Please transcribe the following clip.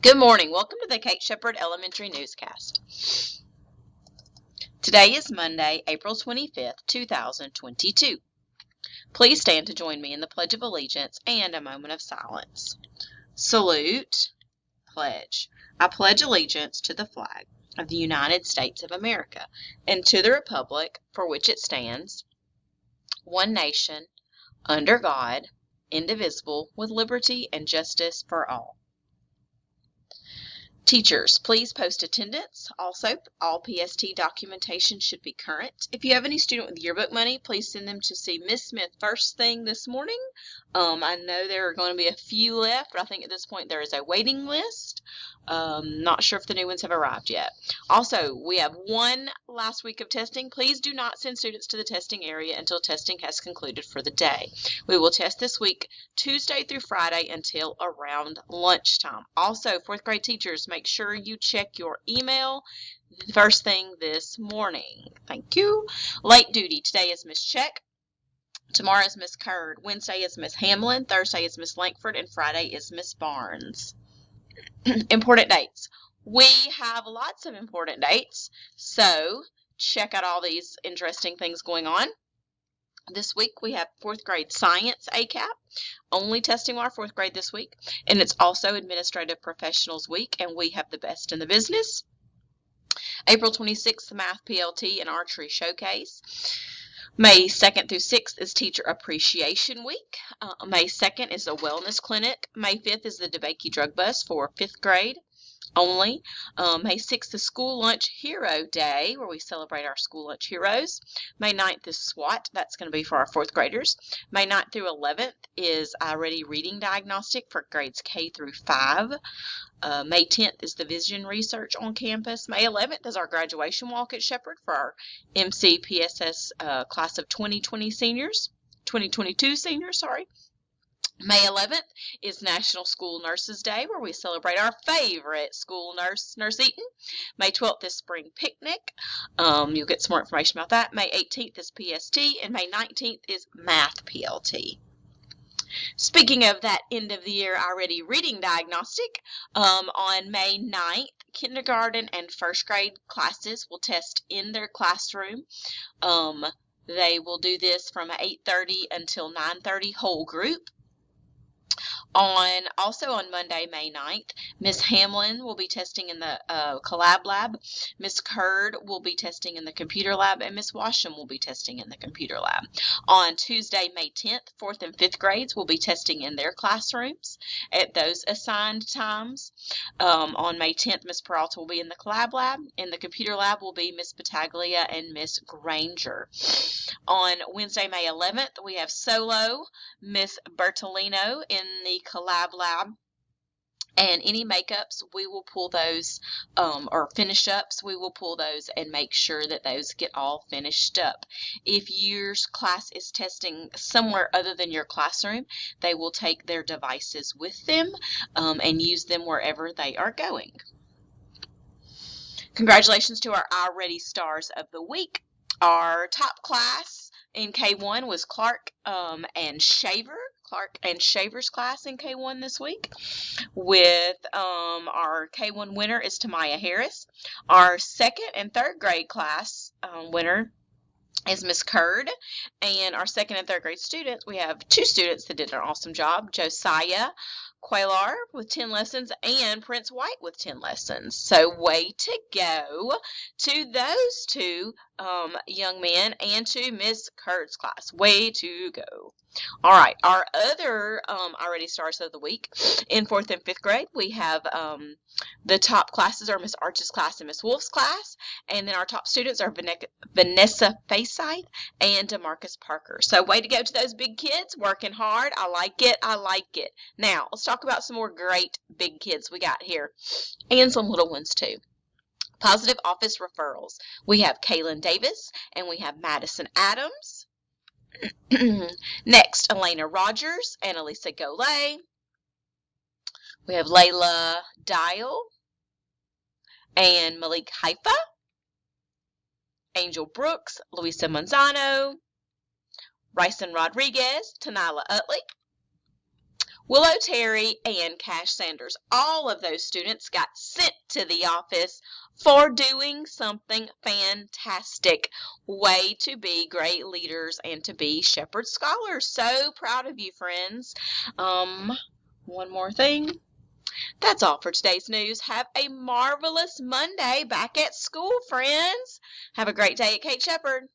Good morning. Welcome to the Kate Shepherd Elementary Newscast. Today is Monday, April 25th, 2022. Please stand to join me in the Pledge of Allegiance and a moment of silence. Salute, pledge. I pledge allegiance to the flag of the United States of America and to the republic for which it stands, one nation, under God, indivisible, with liberty and justice for all. Teachers, please post attendance. Also, all PST documentation should be current. If you have any student with yearbook money, please send them to see Miss Smith first thing this morning. I know there are going to be a few left, but I think at this point there is a waiting list. Not sure if the new ones have arrived yet. Also, we have one last week of testing. Please do not send students to the testing area until testing has concluded for the day. We will test this week Tuesday through Friday until around lunchtime. Also, fourth grade teachers, make sure you check your email first thing this morning. Thank you. Late duty. Today is Miss Check. Tomorrow is Miss Curd. Wednesday is Miss Hamlin. Thursday is Miss Lankford. And Friday is Miss Barnes. Important dates. We have lots of important dates, so check out all these interesting things going on. This week we have fourth grade science ACAP, only testing our fourth grade this week, and it's also Administrative Professionals Week, and we have the best in the business. April 26th, Math PLT and Archery Showcase. May 2nd through 6th is Teacher Appreciation Week. May 2nd is the Wellness Clinic. May 5th is the DeBakey Drug Bus for 5th grade only. May 6th is School Lunch Hero Day, where we celebrate our school lunch heroes. May 9th is SWAT. That's going to be for our 4th graders. May 9th through 11th is iReady Reading Diagnostic for grades K through 5. May 10th is the Vision Research on campus. May 11th is our graduation walk at Shepherd for our MCPSS class of 2022 seniors, sorry. May 11th is National School Nurses Day, where we celebrate our favorite school nurse, Nurse Eaton. May 12th is Spring Picnic. You'll get some more information about that. May 18th is PST, and May 19th is Math PLT. Speaking of that end of the year iReady Reading Diagnostic, on May 9th, kindergarten and first grade classes will test in their classroom. They will do this from 8:30 until 9:30 whole group. Also on Monday, May 9th, Miss Hamlin will be testing in the Collab Lab, Miss Curd will be testing in the Computer Lab, and Miss Washam will be testing in the Computer Lab. On Tuesday, May 10th, 4th and 5th grades will be testing in their classrooms at those assigned times. On May 10th, Miss Peralta will be in the Collab Lab. In the Computer Lab will be Miss Battaglia and Miss Granger. On Wednesday, May 11th, we have solo Miss Bertolino in the Collab Lab, and any makeups we will pull those, or finish ups we will pull those and make sure that those get all finished up. If your class is testing somewhere other than your classroom, they will take their devices with them and use them wherever they are going. Congratulations to our iReady Stars of the Week. Our top class in K1 was Clark and Shaver. Clark and Shaver's class in K1 this week. With our K1 winner is Tamaya Harris. Our 2nd and 3rd grade class winner is Miss Curd. And our 2nd and 3rd grade students, we have 2 students that did an awesome job. Josiah Quaylar with 10 lessons and Prince White with 10 lessons. So way to go to those 2 young men and to Miss Curd's class. Way to go. All right, our other iReady Stars of the Week in 4th and 5th grade, we have the top classes are Miss Arch's class and Miss Wolf's class, and then our top students are Vanessa Fayside and DeMarcus Parker. So way to go to those big kids, working hard. I like it. I like it. Now, let's talk about some more great big kids we got here, and some little ones too. Positive office referrals. We have Kaylin Davis, and we have Madison Adams. Next, Elena Rogers and Elisa Golay. We have Layla Dial and Malik Haifa. Angel Brooks, Luisa Manzano. Ryson Rodriguez, Tanila Utley. Willow Terry and Cash Sanders. All of those students got sent to the office for doing something fantastic. Way to be great leaders and to be Shepherd Scholars. So proud of you, friends. One more thing. That's all for today's news. Have a marvelous Monday back at school, friends. Have a great day at Kate Shepherd.